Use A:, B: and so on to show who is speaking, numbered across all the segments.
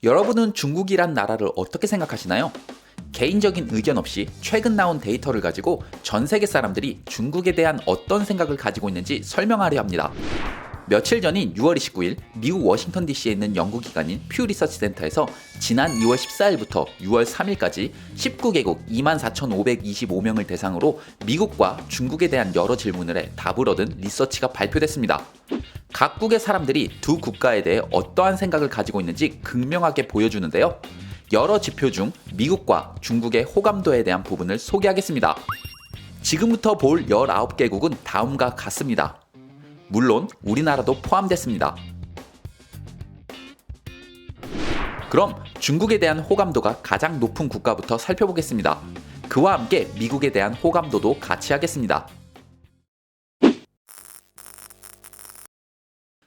A: 여러분은 중국이란 나라를 어떻게 생각하시나요? 개인적인 의견 없이 최근 나온 데이터를 가지고 전 세계 사람들이 중국에 대한 어떤 생각을 가지고 있는지 설명하려 합니다. 며칠 전인 6월 29일 미국 워싱턴 DC에 있는 연구기관인 퓨 리서치 센터에서 지난 2월 14일부터 6월 3일까지 19개국 24,525명을 대상으로 미국과 중국에 대한 여러 질문을 해 답을 얻은 리서치가 발표됐습니다. 각국의 사람들이 두 국가에 대해 어떠한 생각을 가지고 있는지 극명하게 보여주는데요. 여러 지표 중 미국과 중국의 호감도에 대한 부분을 소개하겠습니다. 지금부터 볼 19개국은 다음과 같습니다. 물론 우리나라도 포함됐습니다. 그럼 중국에 대한 호감도가 가장 높은 국가부터 살펴보겠습니다. 그와 함께 미국에 대한 호감도도 같이 하겠습니다.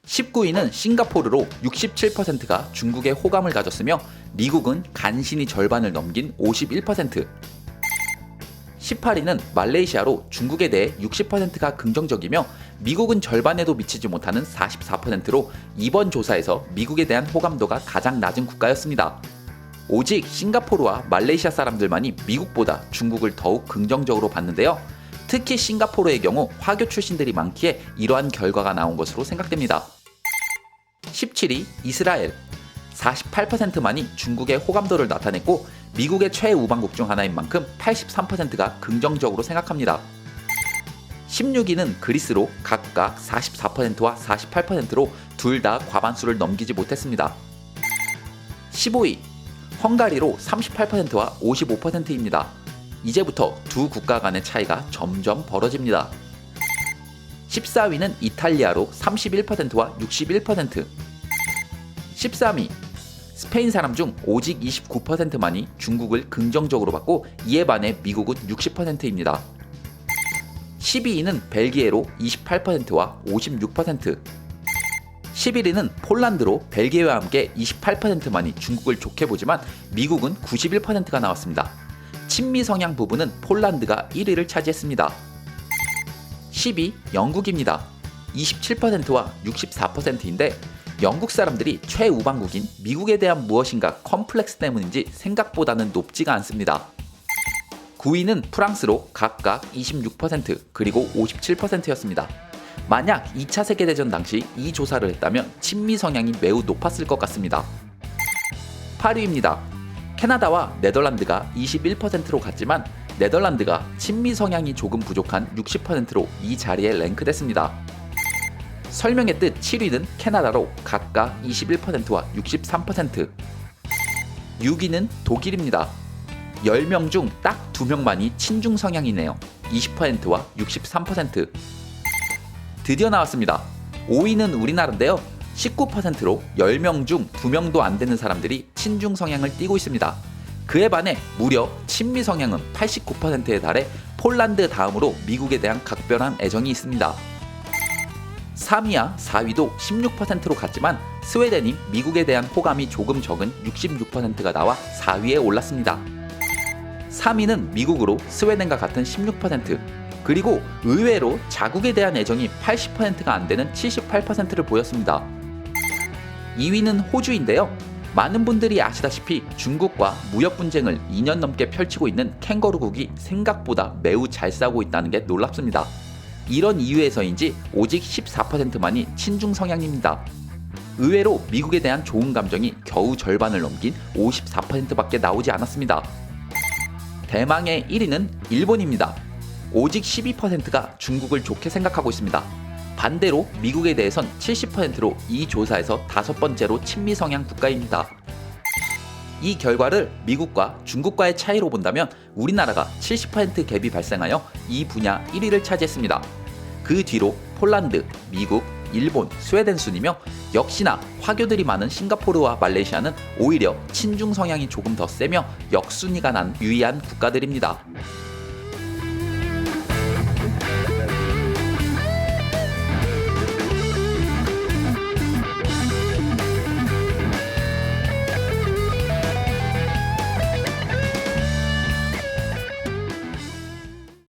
A: 19위는 싱가포르로 67%가 중국에 호감을 가졌으며 미국은 간신히 절반을 넘긴 51%. 18위는 말레이시아로 중국에 대해 60%가 긍정적이며 미국은 절반에도 미치지 못하는 44%로 이번 조사에서 미국에 대한 호감도가 가장 낮은 국가였습니다. 오직 싱가포르와 말레이시아 사람들만이 미국보다 중국을 더욱 긍정적으로 봤는데요. 특히 싱가포르의 경우 화교 출신들이 많기에 이러한 결과가 나온 것으로 생각됩니다. 17위 이스라엘 48%만이 중국의 호감도를 나타냈고 미국의 최우방국 중 하나인 만큼 83%가 긍정적으로 생각합니다. 16위는 그리스로 각각 44%와 48%로 둘 다 과반수를 넘기지 못했습니다. 15위 헝가리로 38%와 55%입니다. 이제부터 두 국가 간의 차이가 점점 벌어집니다. 14위는 이탈리아로 31%와 61%. 13위 스페인 사람 중 오직 29%만이 중국을 긍정적으로 봤고 이에 반해 미국은 60%입니다. 12위는 벨기에로 28%와 56%. 11위는 폴란드로 벨기에와 함께 28%만이 중국을 좋게 보지만 미국은 91%가 나왔습니다. 친미 성향 부분은 폴란드가 1위를 차지했습니다. 10위 영국입니다. 27%와 64%인데 영국 사람들이 최우방국인 미국에 대한 무엇인가 컴플렉스 때문인지 생각보다는 높지가 않습니다. 9위는 프랑스로 각각 26% 그리고 57%였습니다. 만약 2차 세계대전 당시 이 조사를 했다면 친미 성향이 매우 높았을 것 같습니다. 8위입니다. 캐나다와 네덜란드가 21%로 갔지만 네덜란드가 친미 성향이 조금 부족한 60%로 이 자리에 랭크됐습니다. 설명했듯 7위는 캐나다로 각각 21%와 63%. 6위는 독일입니다. 10명 중 딱 2명만이 친중 성향이네요. 20%와 63%. 드디어 나왔습니다. 5위는 우리나라인데요. 19%로 10명 중 2명도 안 되는 사람들이 친중 성향을 띠고 있습니다. 그에 반해 무려 친미 성향은 89%에 달해 폴란드 다음으로 미국에 대한 각별한 애정이 있습니다. 3위와 4위도 16%로 갔지만 스웨덴이 미국에 대한 호감이 조금 적은 66%가 나와 4위에 올랐습니다. 3위는 미국으로 스웨덴과 같은 16%, 그리고 의외로 자국에 대한 애정이 80%가 안 되는 78%를 보였습니다. 2위는 호주인데요. 많은 분들이 아시다시피 중국과 무역 분쟁을 2년 넘게 펼치고 있는 캥거루국이 생각보다 매우 잘 싸우고 있다는 게 놀랍습니다. 이런 이유에서인지 오직 14%만이 친중 성향입니다. 의외로 미국에 대한 좋은 감정이 겨우 절반을 넘긴 54%밖에 나오지 않았습니다. 대망의 1위는 일본입니다. 오직 12%가 중국을 좋게 생각하고 있습니다. 반대로 미국에 대해선 70%로 이 조사에서 5번째로 친미 성향 국가입니다. 이 결과를 미국과 중국과의 차이로 본다면 우리나라가 70% 갭이 발생하여 이 분야 1위를 차지했습니다. 그 뒤로 폴란드, 미국, 일본, 스웨덴 순이며 역시나 화교들이 많은 싱가포르와 말레이시아는 오히려 친중 성향이 조금 더 세며 역순위가 난 유의한 국가들입니다.